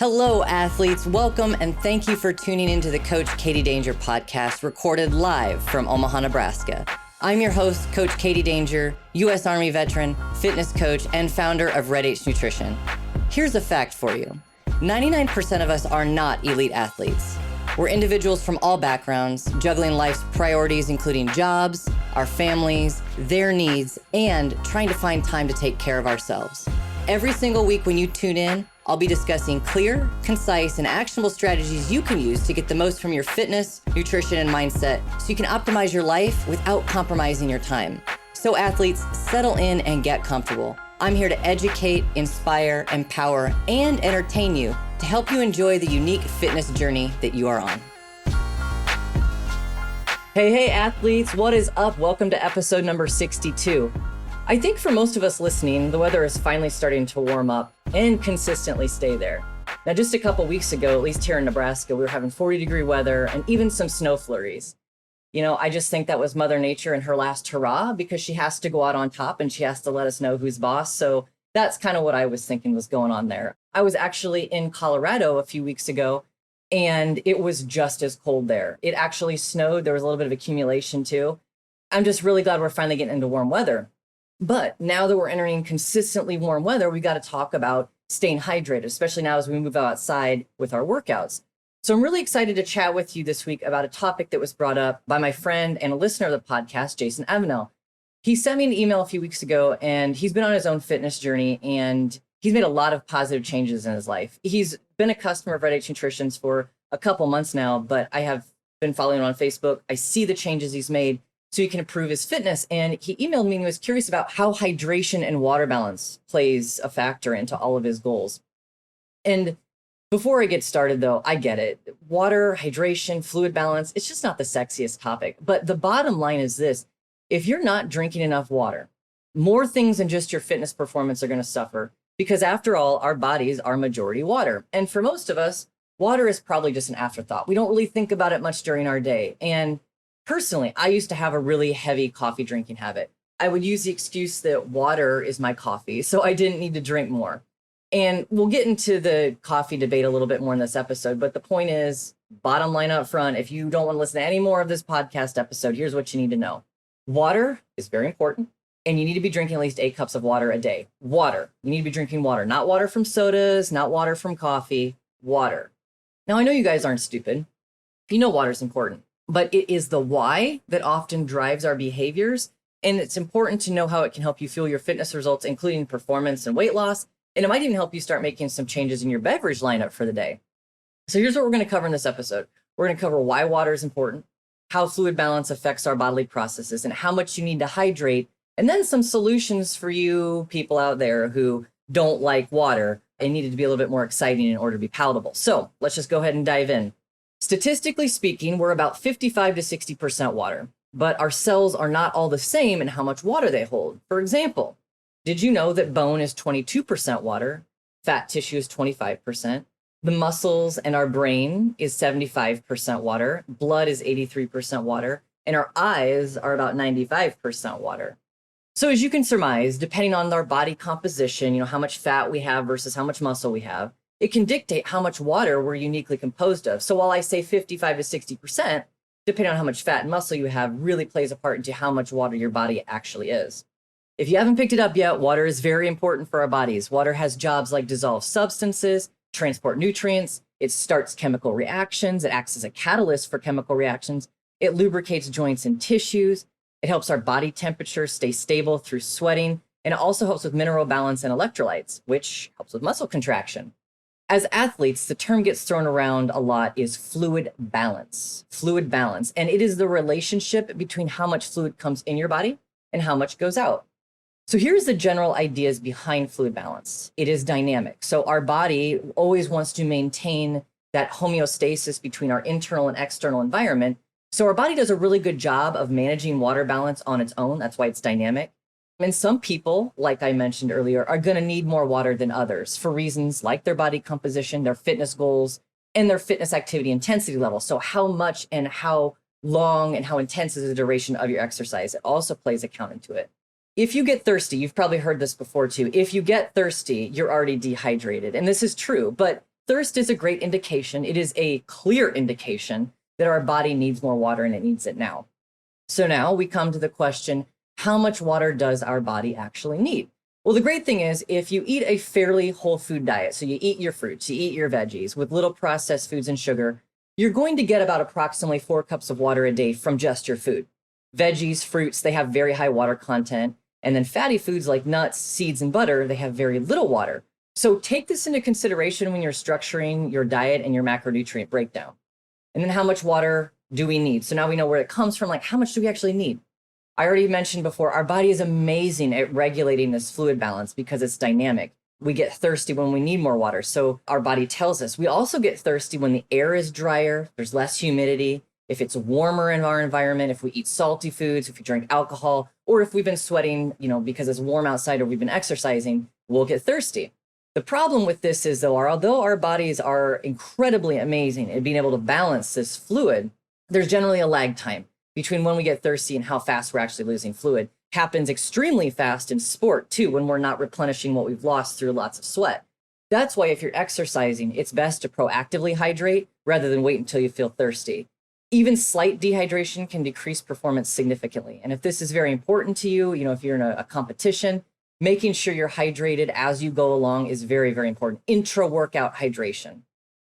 Hello, athletes. Welcome and thank you for tuning into the Coach Katie Danger podcast, recorded live from Omaha, Nebraska. I'm your host, Coach Katie Danger, U.S. Army veteran, fitness coach, and founder of Red H Nutrition. Here's a fact for you. 99% of us are not elite athletes. We're individuals from all backgrounds, juggling life's priorities, including jobs, our families, their needs, and trying to find time to take care of ourselves. Every single week when you tune in, I'll be discussing clear, concise, and actionable strategies you can use to get the most from your fitness, nutrition, and mindset so you can optimize your life without compromising your time. So athletes, settle in and get comfortable. I'm here to educate, inspire, empower, and entertain you to help you enjoy the unique fitness journey that you are on. Hey athletes, what is up? Welcome to episode number 62. I think for most of us listening, the weather is finally starting to warm up and consistently stay there. Now, just a couple weeks ago, at least here in Nebraska, we were having 40-degree weather and even some snow flurries. You know, I just think that was Mother Nature and her last hurrah because she has to go out on top and she has to let us know who's boss. So that's kind of what I was thinking was going on there. I was actually in Colorado a few weeks ago and it was just as cold there. It actually snowed. There was a little bit of accumulation too. I'm just really glad we're finally getting into warm weather. But now that we're entering consistently warm weather, we got to talk about staying hydrated, especially now as we move outside with our workouts. So I'm really excited to chat with you this week about a topic that was brought up by my friend and a listener of the podcast, Jason Avenel. He sent me an email a few weeks ago and he's been on his own fitness journey and he's made a lot of positive changes in his life. He's been a customer of Red H Nutrition's for a couple months now, but I have been following him on Facebook. I see the changes he's made so he can improve his fitness. And he emailed me and he was curious about how hydration and water balance plays a factor into all of his goals. And before I get started though, I get it. Water, hydration, fluid balance, it's just not the sexiest topic. But the bottom line is this: if you're not drinking enough water, more things than just your fitness performance are going to suffer, because after all, our bodies are majority water. And for most of us, water is probably just an afterthought. We don't really think about it much during our day. And personally, I used to have a really heavy coffee drinking habit. I would use the excuse that water is my coffee, so I didn't need to drink more. And we'll get into the coffee debate a little bit more in this episode, but the point is, bottom line up front, if you don't want to listen to any more of this podcast episode, here's what you need to know. Water is very important, and you need to be drinking at least 8 cups of water a day. Water. You need to be drinking water, not water from sodas, not water from coffee, water. Now, I know you guys aren't stupid. You know water is important. But it is the why that often drives our behaviors. And it's important to know how it can help you fuel your fitness results, including performance and weight loss. And it might even help you start making some changes in your beverage lineup for the day. So here's what we're going to cover in this episode. We're going to cover why water is important, how fluid balance affects our bodily processes, and how much you need to hydrate, and then some solutions for you people out there who don't like water and need it to be a little bit more exciting in order to be palatable. So let's just go ahead and dive in. Statistically speaking, we're about 55 to 60% water, but our cells are not all the same in how much water they hold. For example, did you know that bone is 22% water, fat tissue is 25%, the muscles and our brain is 75% water, blood is 83% water, and our eyes are about 95% water. So as you can surmise, depending on our body composition, how much fat we have versus how much muscle we have, it can dictate how much water we're uniquely composed of. So while I say 55 to 60%, depending on how much fat and muscle you have, really plays a part into how much water your body actually is. If you haven't picked it up yet, water is very important for our bodies. Water has jobs like dissolve substances, transport nutrients, it starts chemical reactions, it acts as a catalyst for chemical reactions, it lubricates joints and tissues, it helps our body temperature stay stable through sweating, and it also helps with mineral balance and electrolytes, which helps with muscle contraction. As athletes, the term gets thrown around a lot is fluid balance, and it is the relationship between how much fluid comes in your body and how much goes out. So here's the general ideas behind fluid balance. It is dynamic. So our body always wants to maintain that homeostasis between our internal and external environment. So our body does a really good job of managing water balance on its own. That's why it's dynamic. And some people, like I mentioned earlier, are going to need more water than others for reasons like their body composition, their fitness goals, and their fitness activity intensity level. So how much and how long and how intense is the duration of your exercise? It also plays a count into it. If you get thirsty, you've probably heard this before too. If you get thirsty, you're already dehydrated. And this is true, but thirst is a great indication. It is a clear indication that our body needs more water and it needs it now. So now we come to the question, how much water does our body actually need? Well, the great thing is if you eat a fairly whole food diet, so you eat your fruits, you eat your veggies with little processed foods and sugar, you're going to get about approximately 4 cups of water a day from just your food. Veggies, fruits, they have very high water content. And then fatty foods like nuts, seeds, and butter, they have very little water. So take this into consideration when you're structuring your diet and your macronutrient breakdown. And then how much water do we need? So now we know where it comes from, like how much do we actually need? I already mentioned before, our body is amazing at regulating this fluid balance because it's dynamic. We get thirsty when we need more water. So our body tells us. We also get thirsty when the air is drier, there's less humidity, if it's warmer in our environment, if we eat salty foods, if we drink alcohol, or if we've been sweating, because it's warm outside or we've been exercising, we'll get thirsty. The problem with this is, though, although our bodies are incredibly amazing at being able to balance this fluid, there's generally a lag time between when we get thirsty and how fast we're actually losing fluid. Happens extremely fast in sport, too, when we're not replenishing what we've lost through lots of sweat. That's why if you're exercising, it's best to proactively hydrate rather than wait until you feel thirsty. Even slight dehydration can decrease performance significantly. And if this is very important to you, if you're in a competition, making sure you're hydrated as you go along is very, very important. Intra-workout hydration.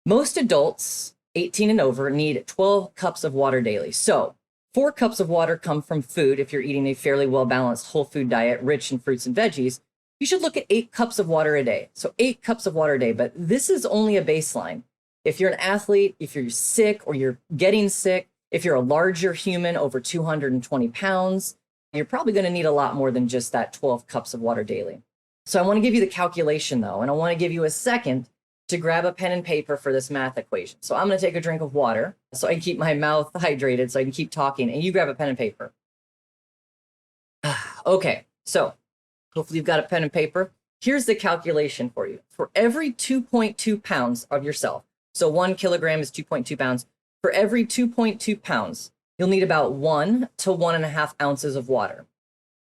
Most adults, 18 and over, need 12 cups of water daily. So 4 cups of water come from food. If you're eating a fairly well-balanced whole food diet, rich in fruits and veggies, you should look at 8 cups of water a day. So 8 cups of water a day, but this is only a baseline. If you're an athlete, if you're sick or you're getting sick, if you're a larger human over 220 pounds, you're probably going to need a lot more than just that 12 cups of water daily. So I want to give you the calculation, though, and I want to give you a second to grab a pen and paper for this math equation. So I'm going to take a drink of water so I can keep my mouth hydrated so I can keep talking, and you grab a pen and paper. Okay, so hopefully you've got a pen and paper. Here's the calculation for you. For every 2.2 pounds of yourself, so 1 kilogram is 2.2 pounds. For every 2.2 pounds, you'll need about 1 to 1.5 ounces of water.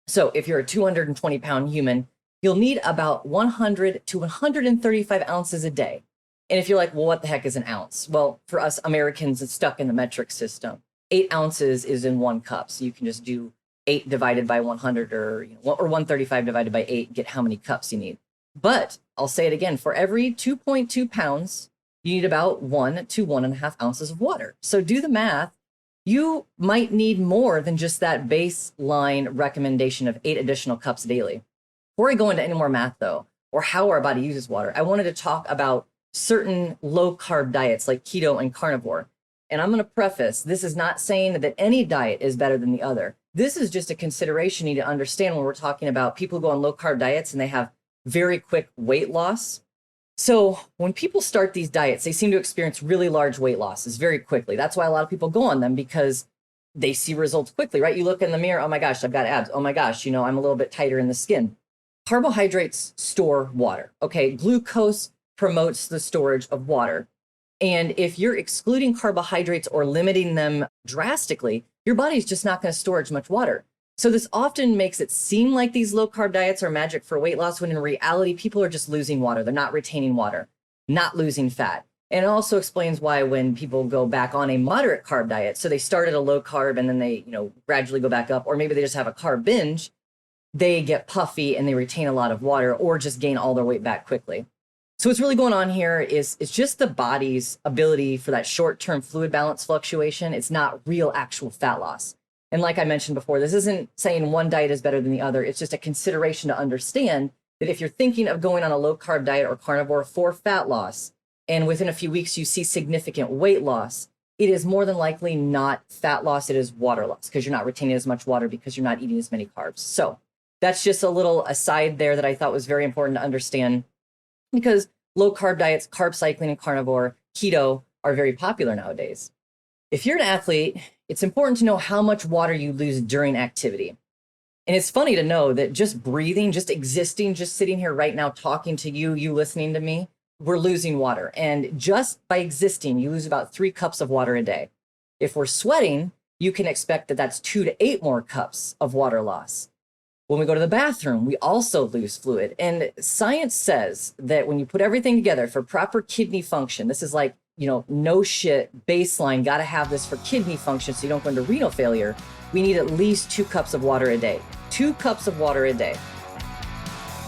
So if you're a 220-pound human, you'll need about 100 to 135 ounces a day. And if you're like, well, what the heck is an ounce? Well, for us Americans, it's stuck in the metric system. 8 ounces is in 1 cup. So you can just do 8 divided by 100 or 135 divided by 8, get how many cups you need. But I'll say it again, for every 2.2 pounds, you need about 1 to 1.5 ounces of water. So do the math. You might need more than just that baseline recommendation of 8 additional cups daily. Before I go into any more math, though, or how our body uses water, I wanted to talk about certain low-carb diets like keto and carnivore. And I'm going to preface, this is not saying that any diet is better than the other. This is just a consideration you need to understand when we're talking about people who go on low-carb diets and they have very quick weight loss. So when people start these diets, they seem to experience really large weight losses very quickly. That's why a lot of people go on them, because they see results quickly, right? You look in the mirror, oh my gosh, I've got abs. Oh my gosh, I'm a little bit tighter in the skin. Carbohydrates store water, okay? Glucose promotes the storage of water. And if you're excluding carbohydrates or limiting them drastically, your body's just not going to store as much water. So this often makes it seem like these low-carb diets are magic for weight loss, when in reality, people are just losing water. They're not retaining water, not losing fat. And it also explains why when people go back on a moderate carb diet, so they start at a low carb and then they, gradually go back up, or maybe they just have a carb binge, they get puffy and they retain a lot of water or just gain all their weight back quickly. So what's really going on here is it's just the body's ability for that short-term fluid balance fluctuation. It's not real actual fat loss. And like I mentioned before, this isn't saying one diet is better than the other. It's just a consideration to understand that if you're thinking of going on a low-carb diet or carnivore for fat loss, and within a few weeks you see significant weight loss, it is more than likely not fat loss, it is water loss, because you're not retaining as much water because you're not eating as many carbs. So that's just a little aside there that I thought was very important to understand, because low-carb diets, carb cycling, and carnivore, keto are very popular nowadays. If you're an athlete, it's important to know how much water you lose during activity. And it's funny to know that just breathing, just existing, just sitting here right now talking to you, you listening to me, we're losing water. And just by existing, you lose about 3 cups of water a day. If we're sweating, you can expect that that's 2 to 8 more cups of water loss. When we go to the bathroom, we also lose fluid. And science says that when you put everything together for proper kidney function, this is like, no shit baseline, got to have this for kidney function so you don't go into renal failure. We need at least 2 cups of water a day. 2 cups of water a day.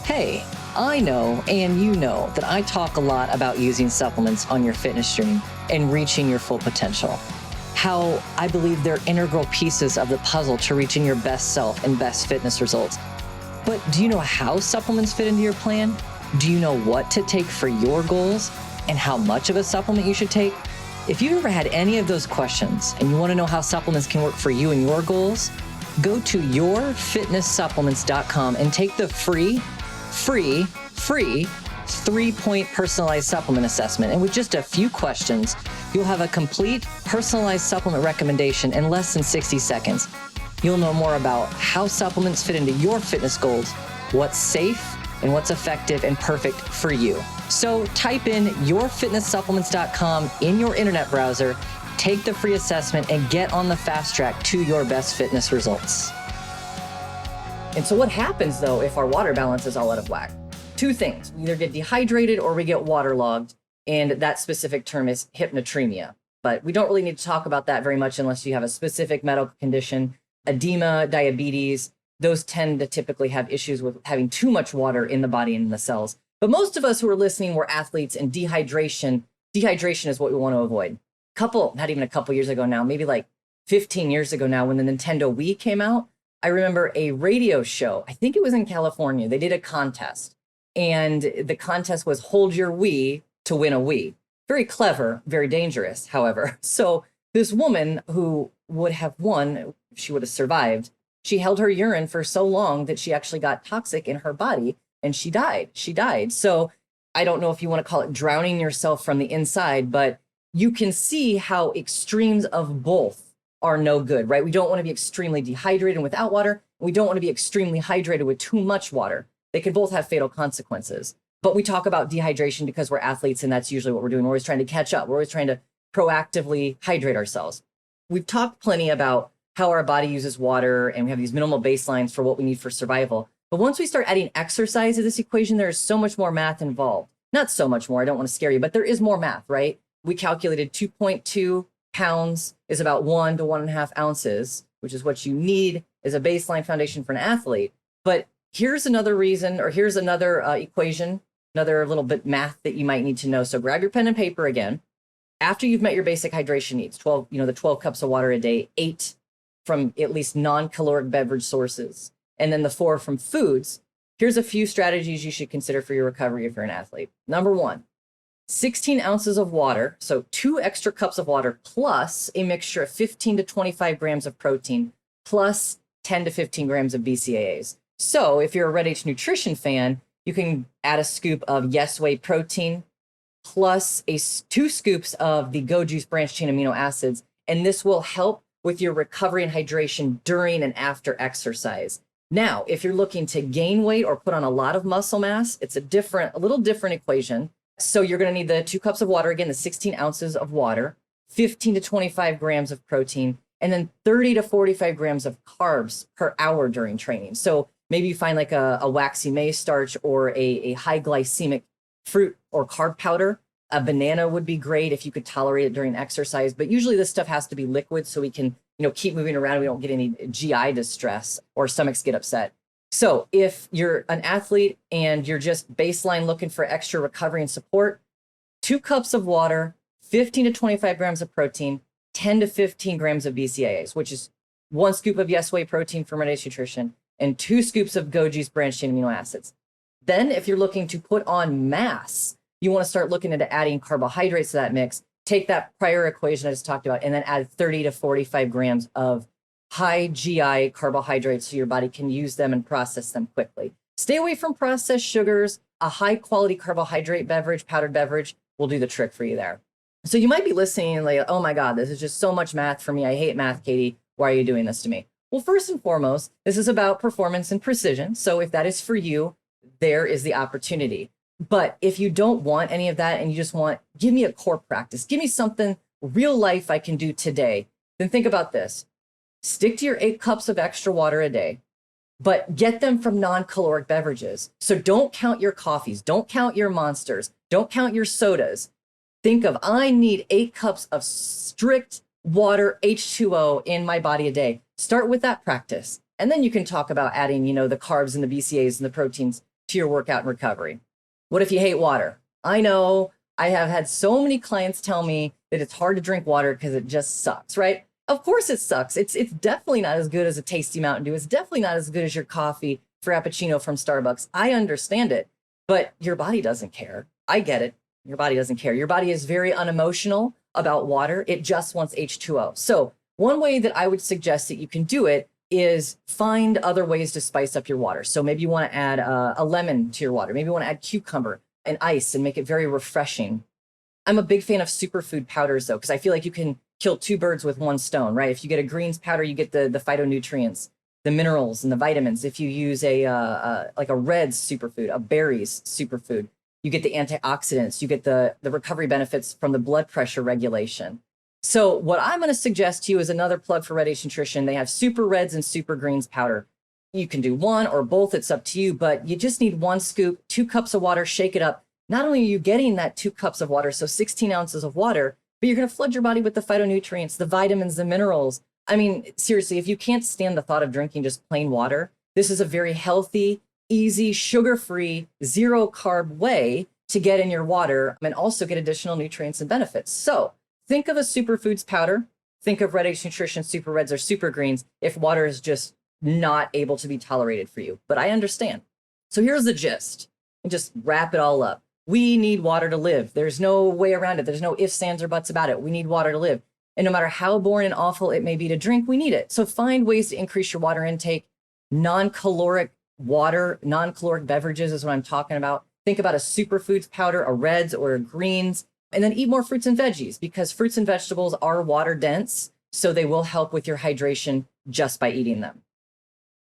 Hey, I know, and you know, that I talk a lot about using supplements on your fitness journey and reaching your full potential. How I believe they're integral pieces of the puzzle to reaching your best self and best fitness results. But do you know how supplements fit into your plan? Do you know what to take for your goals and how much of a supplement you should take? If you've ever had any of those questions and you want to know how supplements can work for you and your goals, go to yourfitnesssupplements.com and take the free 3-point personalized supplement assessment. And with just a few questions, you'll have a complete personalized supplement recommendation in less than 60 seconds. You'll know more about how supplements fit into your fitness goals, what's safe, and what's effective and perfect for you. So type in yourfitnesssupplements.com in your internet browser, take the free assessment, and get on the fast track to your best fitness results. And so what happens though if our water balance is all out of whack? 2 things. We either get dehydrated or we get waterlogged, and that specific term is hyponatremia. But we don't really need to talk about that very much unless you have a specific medical condition, edema, diabetes. Those tend to typically have issues with having too much water in the body and in the cells. But most of us who are listening were athletes, and dehydration is what we want to avoid. Not even a couple years ago now, maybe like 15 years ago now, when the Nintendo Wii came out, I remember a radio show, I think it was in California, they did a contest. And the contest was hold your Wii to win a Wii. Very clever, very dangerous, however. So this woman who would have won, if she would have survived, she held her urine for so long that she actually got toxic in her body and she died. So I don't know if you want to call it drowning yourself from the inside, but you can see how extremes of both are no good, right? We don't want to be extremely dehydrated without water. We don't want to be extremely hydrated with too much water. They can both have fatal consequences. But we talk about dehydration because we're athletes, and that's usually what we're doing. We're always trying to catch up. We're always trying to proactively hydrate ourselves. We've talked plenty about how our body uses water, and we have these minimal baselines for what we need for survival. But once we start adding exercise to this equation, there's so much more math involved. Not so much more, I don't want to scare you, but there is more math, right? We calculated 2.2 pounds is about 1 to 1.5 ounces, which is what you need as a baseline foundation for an athlete. But here's another reason, or here's another equation, another little bit math that you might need to know. So grab your pen and paper again. After you've met your basic hydration needs, the 12 cups of water a day, 8 from at least non-caloric beverage sources, and then the 4 from foods, here's a few strategies you should consider for your recovery if you're an athlete. Number 1, 16 ounces of water, so 2 extra cups of water plus a mixture of 15 to 25 grams of protein plus 10 to 15 grams of BCAAs. So if you're a Ready to Nutrition fan, you can add a scoop of H2WHOA protein plus 2 scoops of the Go Juice branched chain amino acids, and this will help with your recovery and hydration during and after exercise. Now, if you're looking to gain weight or put on a lot of muscle mass, it's a little different equation. So you're going to need the 2 cups of water, again, the 16 ounces of water, 15 to 25 grams of protein, and then 30 to 45 grams of carbs per hour during training. So maybe you find like a waxy maize starch or a high glycemic fruit or carb powder. A banana would be great if you could tolerate it during exercise, but usually this stuff has to be liquid so we can, keep moving around. We don't get any GI distress or stomachs get upset. So if you're an athlete and you're just baseline looking for extra recovery and support, 2 cups of water, 15 to 25 grams of protein, 10 to 15 grams of BCAAs, which is 1 scoop of H2WHOA protein from Ready to Nutrition and 2 scoops of Go Juice branched chain amino acids. Then if you're looking to put on mass, you want to start looking into adding carbohydrates to that mix. Take that prior equation I just talked about and then add 30 to 45 grams of high GI carbohydrates so your body can use them and process them quickly. Stay away from processed sugars. A high quality carbohydrate beverage, powdered beverage, will do the trick for you there. So you might be listening and like, oh my God, this is just so much math for me. I hate math, Katie. Why are you doing this to me? Well, first and foremost, this is about performance and precision. So if that is for you, there is the opportunity. But if you don't want any of that and you just want, give me a core practice, give me something real life I can do today, then think about this. Stick to your 8 cups of extra water a day. but get them from non-caloric beverages. So don't count your coffees, don't count your Monsters, don't count your sodas. Think of, I need 8 cups of strict water, H2O in my body a day. Start with that practice. And then you can talk about adding, the carbs and the BCAAs and the proteins to your workout and recovery. What if you hate water? I know I have had so many clients tell me that it's hard to drink water because it just sucks, right? Of course it sucks. It's definitely not as good as a tasty Mountain Dew. It's definitely not as good as your coffee Frappuccino from Starbucks. I understand it, but your body doesn't care. I get it. Your body doesn't care. Your body is very unemotional about water. It just wants H2O. So one way that I would suggest that you can do it is find other ways to spice up your water. So maybe you want to add a lemon to your water. Maybe you want to add cucumber and ice and make it very refreshing. I'm a big fan of superfood powders though, because I feel like you can kill 2 birds with 1 stone, right? If you get a greens powder, you get the phytonutrients, the minerals and the vitamins. If you use like a reds superfood, a berries superfood, you get the antioxidants, you get the recovery benefits from the blood pressure regulation. So what I'm going to suggest to you is another plug for Red H Nutrition. They have super reds and super greens powder. You can do one or both, it's up to you, but you just need 1 scoop, 2 cups of water, shake it up. Not only are you getting that 2 cups of water, so 16 ounces of water, but you're going to flood your body with the phytonutrients, the vitamins, the minerals. I mean, seriously, if you can't stand the thought of drinking just plain water, this is a very healthy, easy, sugar-free, zero carb way to get in your water and also get additional nutrients and benefits. So think of a superfoods powder, think of Red H Nutrition Super Reds or Super Greens if water is just not able to be tolerated for you. But I understand. So here's the gist, and just wrap it all up. We need water to live. There's no way around it. There's no ifs, ands, or buts about it. We need water to live. And no matter how boring and awful it may be to drink, we need it. So find ways to increase your water intake. Non-caloric water, non-caloric beverages is what I'm talking about. Think about a superfoods powder, a reds or a greens, and then eat more fruits and veggies because fruits and vegetables are water dense. So they will help with your hydration just by eating them.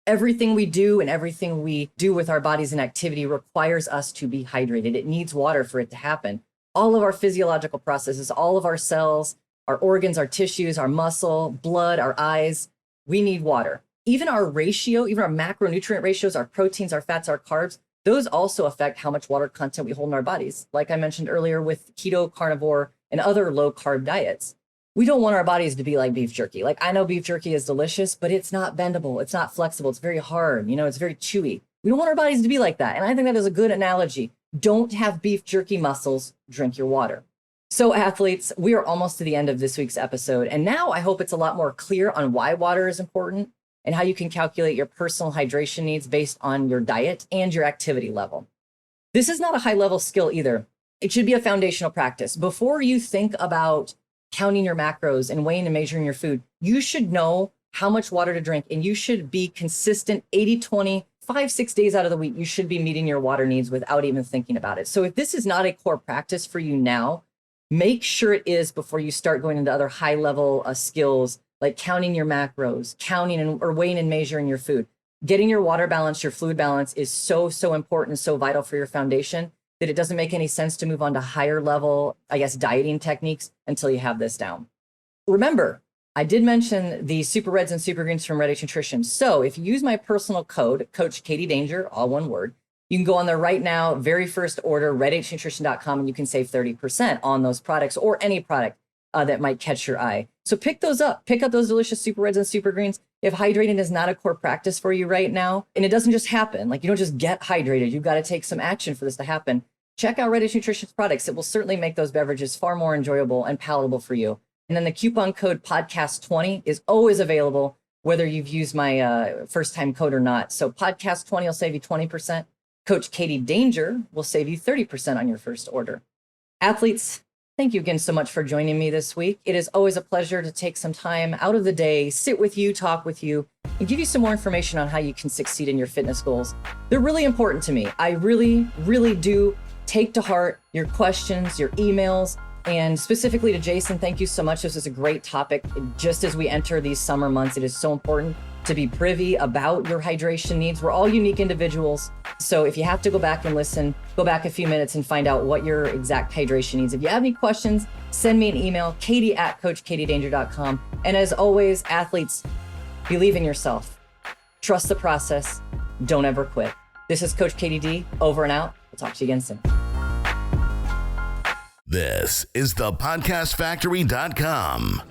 Everything we do and everything we do with our bodies and activity requires us to be hydrated. It needs water for it to happen. All of our physiological processes, all of our cells, our organs, our tissues, our muscle, blood, our eyes, we need water. Even our ratio, even our macronutrient ratios, our proteins, our fats, our carbs, those also affect how much water content we hold in our bodies. Like I mentioned earlier with keto, carnivore, and other low carb diets. We don't want our bodies to be like beef jerky. Like I know beef jerky is delicious, but it's not bendable. It's not flexible. It's very hard. It's very chewy. We don't want our bodies to be like that. And I think that is a good analogy. Don't have beef jerky muscles, drink your water. So athletes, we are almost to the end of this week's episode. And now I hope it's a lot more clear on why water is important and how you can calculate your personal hydration needs based on your diet and your activity level. This is not a high level skill either. It should be a foundational practice. Before you think about counting your macros and weighing and measuring your food, you should know how much water to drink and you should be consistent 80-20, 5-6 days out of the week. You should be meeting your water needs without even thinking about it. So if this is not a core practice for you now, make sure it is before you start going into other high level skills like counting your macros, counting or weighing and measuring your food. Getting your water balance, your fluid balance is so important, so vital for your foundation that it doesn't make any sense to move on to higher level, dieting techniques until you have this down. Remember, I did mention the Super Reds and Super Greens from Red H Nutrition. So if you use my personal code, Coach Katie Danger, all one word, you can go on there right now, very first order, redhnutrition.com, and you can save 30% on those products or any product that might catch your eye. So pick those up. Pick up those delicious Super Reds and Super Greens. If hydrating is not a core practice for you right now, and it doesn't just happen, like you don't just get hydrated, you've got to take some action for this to happen. Check out Red H Nutrition's products. It will certainly make those beverages far more enjoyable and palatable for you. And then the coupon code podcast20 is always available, whether you've used my first time code or not. So podcast20 will save you 20%. Coach Katie Danger will save you 30% on your first order. Athletes, thank you again so much for joining me this week. It is always a pleasure to take some time out of the day, sit with you, talk with you, and give you some more information on how you can succeed in your fitness goals. They're really important to me. I really do take to heart your questions, your emails, and specifically to Jason, thank you so much. This is a great topic. Just as we enter these summer months, it is so important to be privy about your hydration needs. We're all unique individuals. So if you have to go back and listen, go back a few minutes and find out what your exact hydration needs. If you have any questions, send me an email, katie@coachkatiedanger.com. And as always, athletes, believe in yourself. Trust the process. Don't ever quit. This is Coach KDD, over and out. We'll talk to you again soon. This is thepodcastfactory.com.